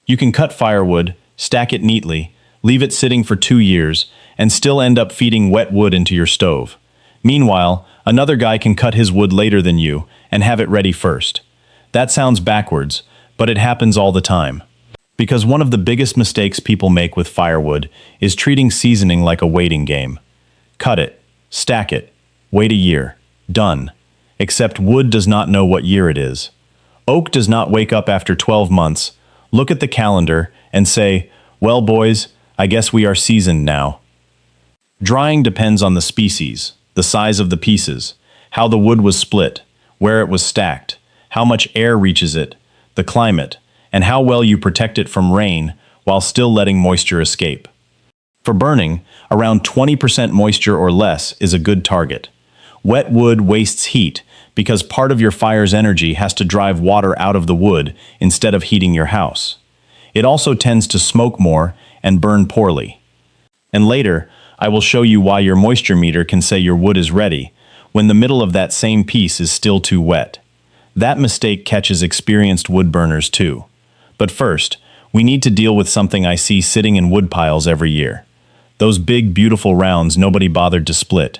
You can cut firewood, stack it neatly, leave it sitting for 2 years, and still end up feeding wet wood into your stove. Meanwhile, another guy can cut his wood later than you and have it ready first. That sounds backwards, but it happens all the time. Because one of the biggest mistakes people make with firewood is treating seasoning like a waiting game. Cut it, stack it, wait a year, done. Except wood does not know what year it is. Oak does not wake up after 12 months, look at the calendar, and say, "Well, boys, I guess we are seasoned now." Drying depends on the species, the size of the pieces, how the wood was split, where it was stacked, how much air reaches it, the climate, and how well you protect it from rain while still letting moisture escape. For burning, around 20% moisture or less is a good target. Wet wood wastes heat because part of your fire's energy has to drive water out of the wood instead of heating your house. It also tends to smoke more and burn poorly. And later, I will show you why your moisture meter can say your wood is ready when the middle of that same piece is still too wet. That mistake catches experienced wood burners too. But first, we need to deal with something I see sitting in wood piles every year. Those big, beautiful rounds nobody bothered to split.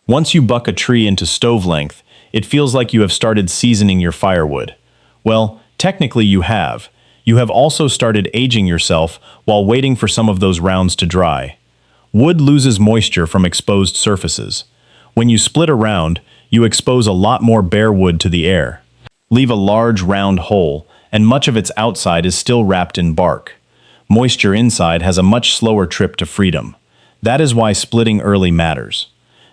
Once you buck a tree into stove length, it feels like you have started seasoning your firewood. Well, technically you have. You have also started aging yourself while waiting for some of those rounds to dry. Wood loses moisture from exposed surfaces. When you split a round, you expose a lot more bare wood to the air. Leave a large round hole, and much of its outside is still wrapped in bark. Moisture inside has a much slower trip to freedom. That is why splitting early matters.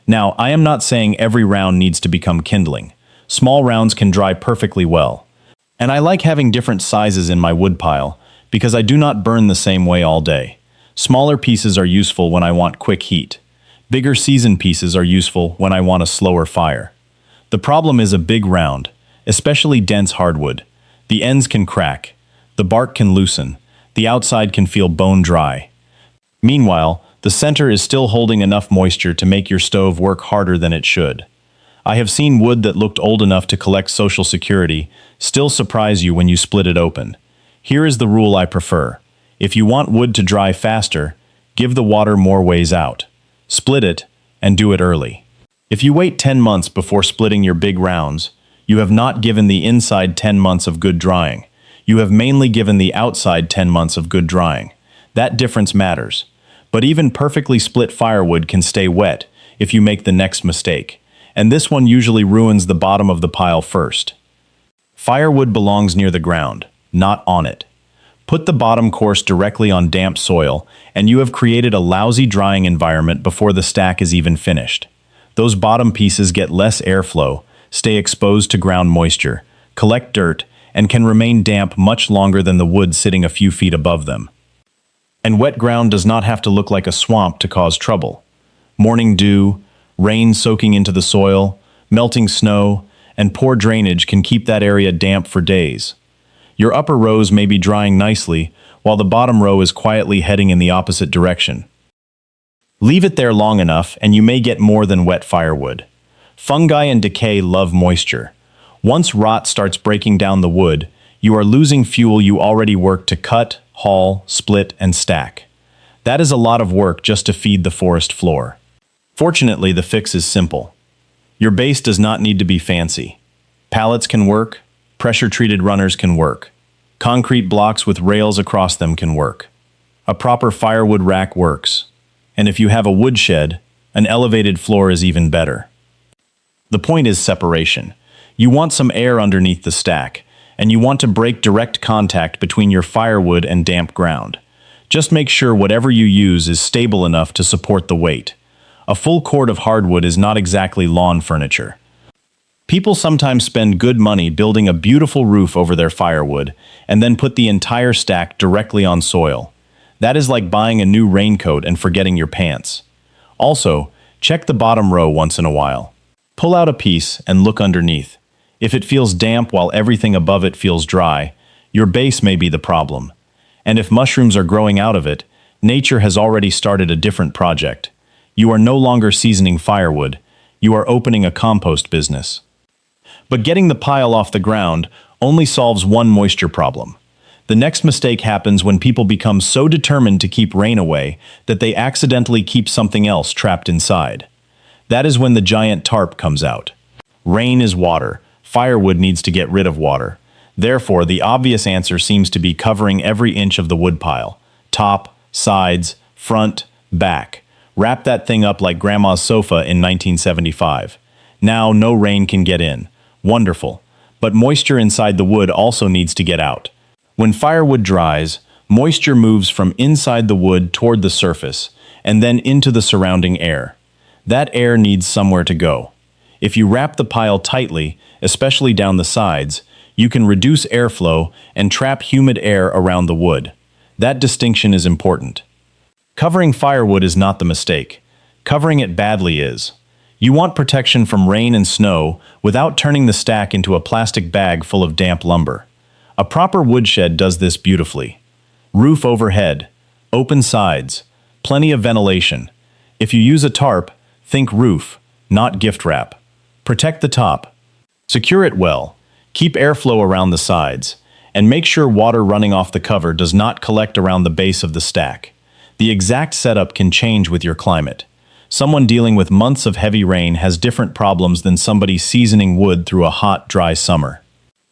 Now, I am not saying every round needs to become kindling. Small rounds can dry perfectly well. And I like having different sizes in my wood pile because I do not burn the same way all day. Smaller pieces are useful when I want quick heat. Bigger seasoned pieces are useful when I want a slower fire. The problem is a big round, especially dense hardwood. The ends can crack, the bark can loosen, the outside can feel bone dry. Meanwhile, the center is still holding enough moisture to make your stove work harder than it should. I have seen wood that looked old enough to collect Social Security still surprise you when you split it open. Here is the rule I prefer. If you want wood to dry faster, give the water more ways out. Split it, and do it early. If you wait 10 months before splitting your big rounds, you have not given the inside 10 months of good drying. You have mainly given the outside 10 months of good drying. That difference matters. But even perfectly split firewood can stay wet if you make the next mistake, and this one usually ruins the bottom of the pile first. Firewood belongs near the ground, not on it. Put the bottom course directly on damp soil, and you have created a lousy drying environment before the stack is even finished. Those bottom pieces get less airflow, stay exposed to ground moisture, collect dirt, and can remain damp much longer than the wood sitting a few feet above them. And wet ground does not have to look like a swamp to cause trouble. Morning dew, rain soaking into the soil, melting snow, and poor drainage can keep that area damp for days. Your upper rows may be drying nicely, while the bottom row is quietly heading in the opposite direction. Leave it there long enough, and you may get more than wet firewood. Fungi and decay love moisture. Once rot starts breaking down the wood, you are losing fuel you already worked to cut, haul, split, and stack. That is a lot of work just to feed the forest floor. Fortunately, the fix is simple. Your base does not need to be fancy. Pallets can work, pressure-treated runners can work. Concrete blocks with rails across them can work. A proper firewood rack works. And if you have a woodshed, an elevated floor is even better. The point is separation. You want some air underneath the stack, and you want to break direct contact between your firewood and damp ground. Just make sure whatever you use is stable enough to support the weight. A full cord of hardwood is not exactly lawn furniture. People sometimes spend good money building a beautiful roof over their firewood and then put the entire stack directly on soil. That is like buying a new raincoat and forgetting your pants. Also, check the bottom row once in a while. Pull out a piece and look underneath. If it feels damp while everything above it feels dry, your base may be the problem. And if mushrooms are growing out of it, nature has already started a different project. You are no longer seasoning firewood, you are opening a compost business. But getting the pile off the ground only solves one moisture problem. The next mistake happens when people become so determined to keep rain away that they accidentally keep something else trapped inside. That is when the giant tarp comes out. Rain is water. Firewood needs to get rid of water. Therefore, the obvious answer seems to be covering every inch of the woodpile. Top, sides, front, back. Wrap that thing up like Grandma's sofa in 1975. Now, no rain can get in. Wonderful. But moisture inside the wood also needs to get out. When firewood dries, moisture moves from inside the wood toward the surface and then into the surrounding air. That air needs somewhere to go. If you wrap the pile tightly, especially down the sides, you can reduce airflow and trap humid air around the wood. That distinction is important. Covering firewood is not the mistake. Covering it badly is. You want protection from rain and snow without turning the stack into a plastic bag full of damp lumber. A proper woodshed does this beautifully. Roof overhead, open sides, plenty of ventilation. If you use a tarp, think roof, not gift wrap. Protect the top. Secure it well. Keep airflow around the sides. And make sure water running off the cover does not collect around the base of the stack. The exact setup can change with your climate. Someone dealing with months of heavy rain has different problems than somebody seasoning wood through a hot, dry summer.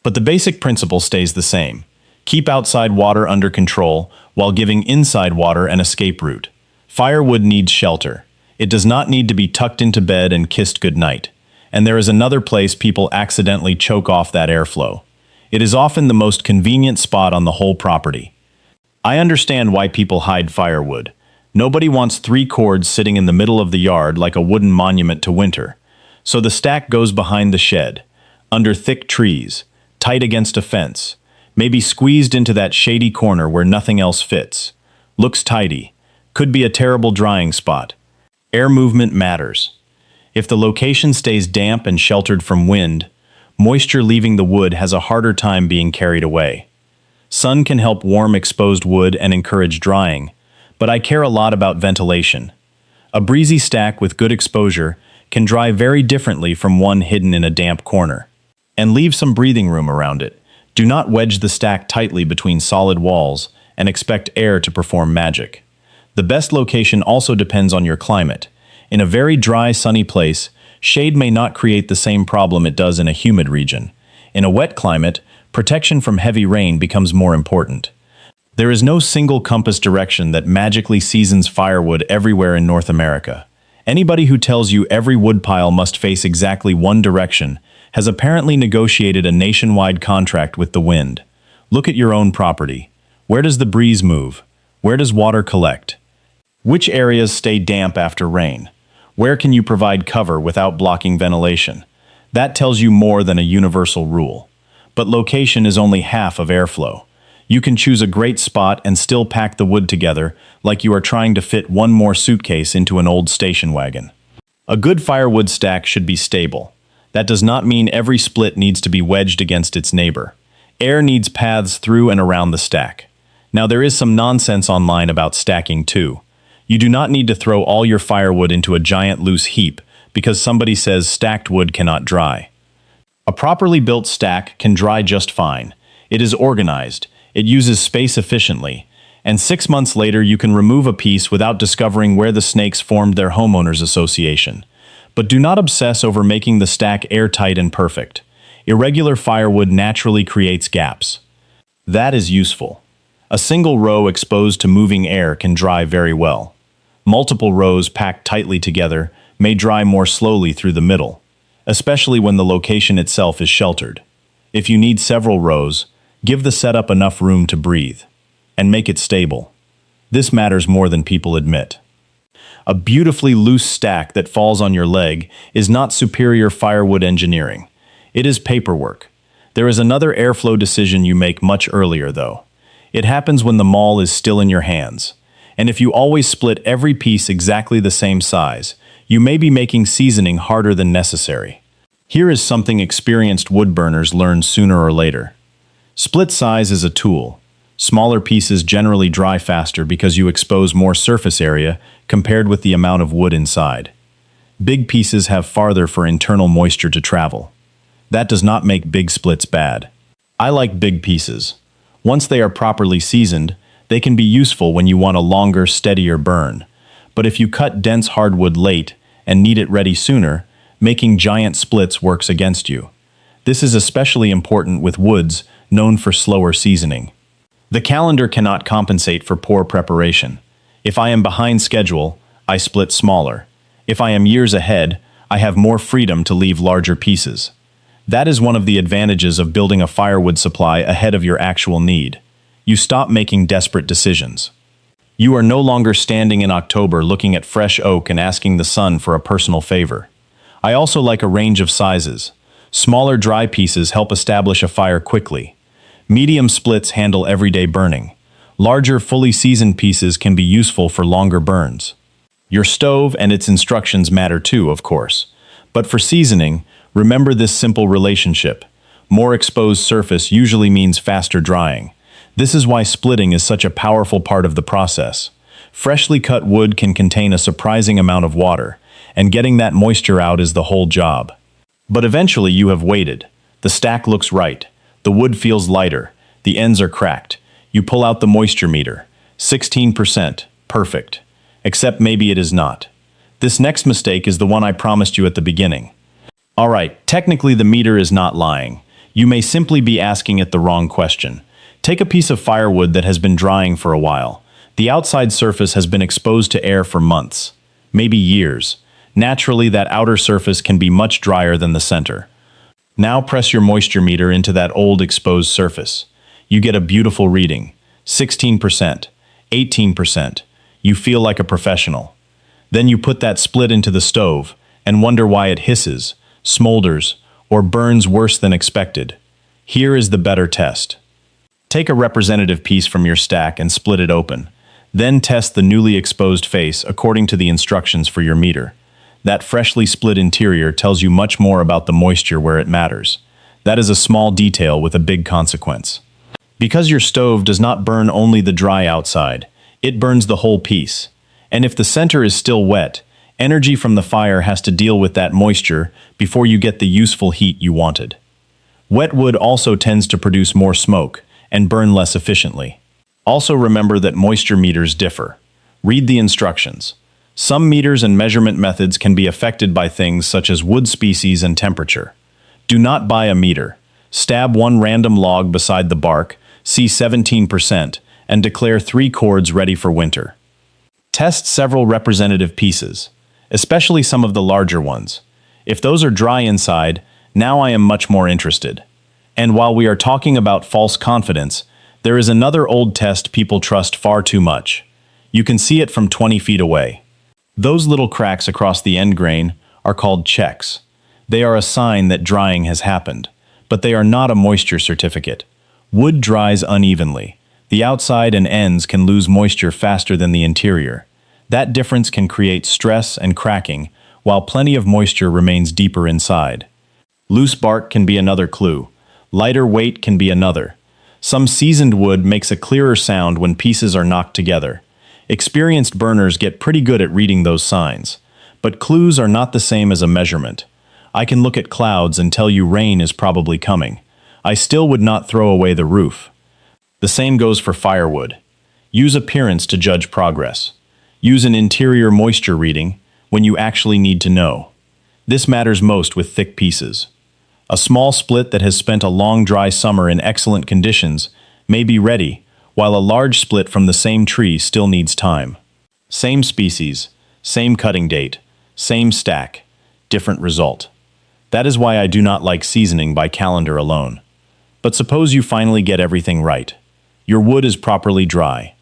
But the basic principle stays the same. Keep outside water under control while giving inside water an escape route. Firewood needs shelter. It does not need to be tucked into bed and kissed goodnight. And there is another place people accidentally choke off that airflow. It is often the most convenient spot on the whole property. I understand why people hide firewood. Nobody wants 3 cords sitting in the middle of the yard like a wooden monument to winter. So the stack goes behind the shed, under thick trees, tight against a fence, maybe squeezed into that shady corner where nothing else fits. Looks tidy. Could be a terrible drying spot. Air movement matters. If the location stays damp and sheltered from wind, moisture leaving the wood has a harder time being carried away. Sun can help warm exposed wood and encourage drying, but I care a lot about ventilation. A breezy stack with good exposure can dry very differently from one hidden in a damp corner. And leave some breathing room around it. Do not wedge the stack tightly between solid walls and expect air to perform magic. The best location also depends on your climate. In a very dry, sunny place, shade may not create the same problem it does in a humid region. In a wet climate, protection from heavy rain becomes more important. There is no single compass direction that magically seasons firewood everywhere in North America. Anybody who tells you every woodpile must face exactly one direction has apparently negotiated a nationwide contract with the wind. Look at your own property. Where does the breeze move? Where does water collect? Which areas stay damp after rain? Where can you provide cover without blocking ventilation? That tells you more than a universal rule. But location is only half of airflow. You can choose a great spot and still pack the wood together like you are trying to fit one more suitcase into an old station wagon. A good firewood stack should be stable. That does not mean every split needs to be wedged against its neighbor. Air needs paths through and around the stack. Now there is some nonsense online about stacking too. You do not need to throw all your firewood into a giant loose heap because somebody says stacked wood cannot dry. A properly built stack can dry just fine. It is organized, it uses space efficiently, and 6 months later you can remove a piece without discovering where the snakes formed their homeowners association. But do not obsess over making the stack airtight and perfect. Irregular firewood naturally creates gaps. That is useful. A single row exposed to moving air can dry very well. Multiple rows packed tightly together may dry more slowly through the middle, especially when the location itself is sheltered. If you need several rows, give the setup enough room to breathe, and make it stable. This matters more than people admit. A beautifully loose stack that falls on your leg is not superior firewood engineering. It is paperwork. There is another airflow decision you make much earlier, though. It happens when the maul is still in your hands. And if you always split every piece exactly the same size, you may be making seasoning harder than necessary. Here is something experienced woodburners learn sooner or later. Split size is a tool. Smaller pieces generally dry faster because you expose more surface area compared with the amount of wood inside. Big pieces have farther for internal moisture to travel. That does not make big splits bad. I like big pieces. Once they are properly seasoned, they can be useful when you want a longer, steadier burn. But if you cut dense hardwood late and need it ready sooner, making giant splits works against you. This is especially important with woods known for slower seasoning. The calendar cannot compensate for poor preparation. If I am behind schedule, I split smaller. If I am years ahead, I have more freedom to leave larger pieces. That is one of the advantages of building a firewood supply ahead of your actual need. You stop making desperate decisions. You are no longer standing in October looking at fresh oak and asking the sun for a personal favor. I also like a range of sizes. Smaller dry pieces help establish a fire quickly. Medium splits handle everyday burning. Larger, fully seasoned pieces can be useful for longer burns. Your stove and its instructions matter too, of course. But for seasoning, remember this simple relationship. More exposed surface usually means faster drying. This is why splitting is such a powerful part of the process. Freshly cut wood can contain a surprising amount of water, and getting that moisture out is the whole job. But eventually you have waited. The stack looks right. The wood feels lighter. The ends are cracked. You pull out the moisture meter. 16%. Perfect. Except maybe it is not. This next mistake is the one I promised you at the beginning. Alright, technically the meter is not lying. You may simply be asking it the wrong question. Take a piece of firewood that has been drying for a while. The outside surface has been exposed to air for months, maybe years. Naturally, that outer surface can be much drier than the center. Now press your moisture meter into that old exposed surface. You get a beautiful reading. 16%, 18%. You feel like a professional. Then you put that split into the stove and wonder why it hisses, smolders, or burns worse than expected. Here is the better test. Take a representative piece from your stack and split it open. Then test the newly exposed face according to the instructions for your meter. That freshly split interior tells you much more about the moisture where it matters. That is a small detail with a big consequence. Because your stove does not burn only the dry outside, it burns the whole piece. And if the center is still wet, energy from the fire has to deal with that moisture before you get the useful heat you wanted. Wet wood also tends to produce more smoke and burn less efficiently. Also remember that moisture meters differ. Read the instructions. Some meters and measurement methods can be affected by things such as wood species and temperature. Do not buy a meter. Stab one random log beside the bark, see 17%, and declare 3 cords ready for winter. Test several representative pieces, especially some of the larger ones. If those are dry inside, now I am much more interested. And while we are talking about false confidence, there is another old test people trust far too much. You can see it from 20 feet away. Those little cracks across the end grain are called checks. They are a sign that drying has happened, but they are not a moisture certificate. Wood dries unevenly. The outside and ends can lose moisture faster than the interior. That difference can create stress and cracking, while plenty of moisture remains deeper inside. Loose bark can be another clue. Lighter weight can be another. Some seasoned wood makes a clearer sound when pieces are knocked together. Experienced burners get pretty good at reading those signs. But clues are not the same as a measurement. I can look at clouds and tell you rain is probably coming. I still would not throw away the roof. The same goes for firewood. Use appearance to judge progress. Use an interior moisture reading when you actually need to know. This matters most with thick pieces. A small split that has spent a long dry summer in excellent conditions may be ready, while a large split from the same tree still needs time. Same species, same cutting date, same stack, different result. That is why I do not like seasoning by calendar alone. But suppose you finally get everything right. Your wood is properly dry.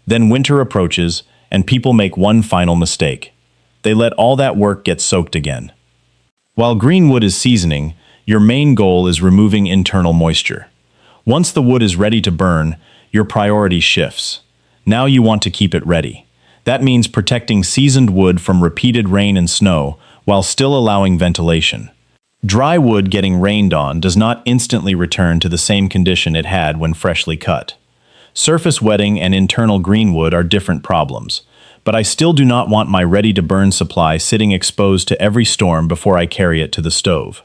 Then winter approaches, and people make one final mistake. They let all that work get soaked again. While green wood is seasoning, your main goal is removing internal moisture. Once the wood is ready to burn, your priority shifts. Now you want to keep it ready. That means protecting seasoned wood from repeated rain and snow while still allowing ventilation. Dry wood getting rained on does not instantly return to the same condition it had when freshly cut. Surface wetting and internal green wood are different problems, but I still do not want my ready-to-burn supply sitting exposed to every storm before I carry it to the stove.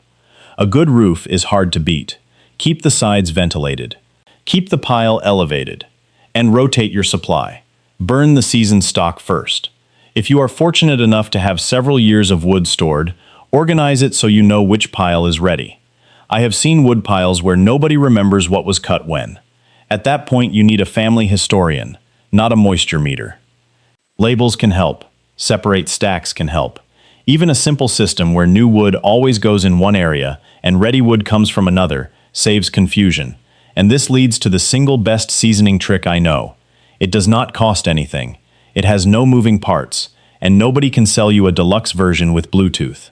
A good roof is hard to beat. Keep the sides ventilated. Keep the pile elevated. And rotate your supply. Burn the seasoned stock first. If you are fortunate enough to have several years of wood stored, organize it so you know which pile is ready. I have seen wood piles where nobody remembers what was cut when. At that point, you need a family historian, not a moisture meter. Labels can help. Separate stacks can help. Even a simple system where new wood always goes in one area and ready wood comes from another saves confusion. And this leads to the single best seasoning trick I know. It does not cost anything. It has no moving parts, and nobody can sell you a deluxe version with Bluetooth.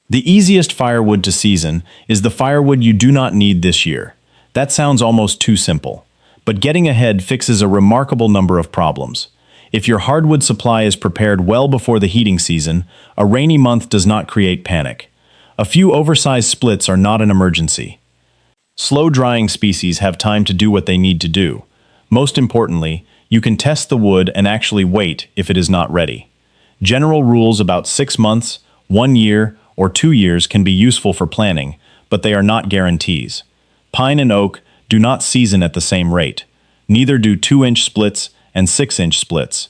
The easiest firewood to season is the firewood you do not need this year. That sounds almost too simple. But getting ahead fixes a remarkable number of problems. If your hardwood supply is prepared well before the heating season, a rainy month does not create panic. A few oversized splits are not an emergency. Slow-drying species have time to do what they need to do. Most importantly, you can test the wood and actually wait if it is not ready. General rules about 6 months, 1 year, or 2 years can be useful for planning, but they are not guarantees. Pine and oak do not season at the same rate. Neither do 2-inch splits and 6-inch splits.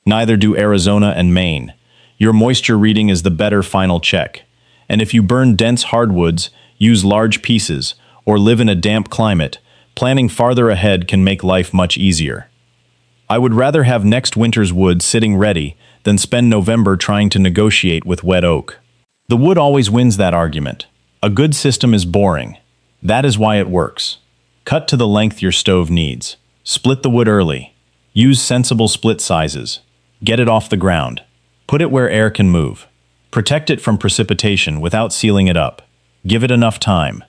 Neither do Arizona and Maine. Your moisture reading is the better final check. And if you burn dense hardwoods, use large pieces, or live in a damp climate, planning farther ahead can make life much easier. I would rather have next winter's wood sitting ready than spend November trying to negotiate with wet oak. The wood always wins that argument. A good system is boring. That is why it works. Cut to the length your stove needs. Split the wood early. Use sensible split sizes. Get it off the ground. Put it where air can move. Protect it from precipitation without sealing it up. Give it enough time.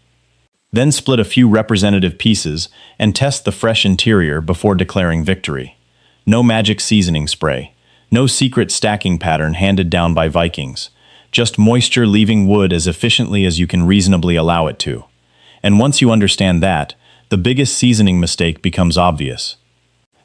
Then split a few representative pieces and test the fresh interior before declaring victory. No magic seasoning spray. No secret stacking pattern handed down by Vikings. Just moisture leaving wood as efficiently as you can reasonably allow it to. And once you understand that, the biggest seasoning mistake becomes obvious.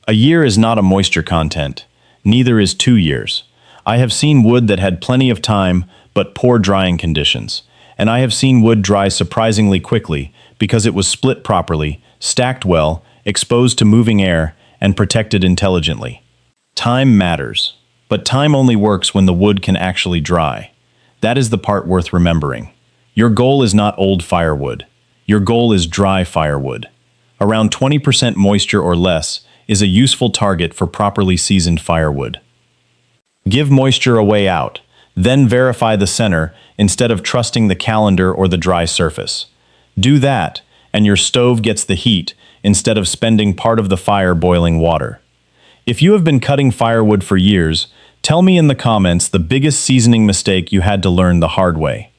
A year is not a moisture content. Neither is 2 years. I have seen wood that had plenty of time but poor drying conditions. And I have seen wood dry surprisingly quickly because it was split properly, stacked well, exposed to moving air, and protected intelligently. Time matters, but time only works when the wood can actually dry. That is the part worth remembering. Your goal is not old firewood. Your goal is dry firewood. Around 20% moisture or less is a useful target for properly seasoned firewood. Give moisture a way out, then verify the center instead of trusting the calendar or the dry surface. Do that, and your stove gets the heat instead of spending part of the fire boiling water. If you have been cutting firewood for years, tell me in the comments the biggest seasoning mistake you had to learn the hard way.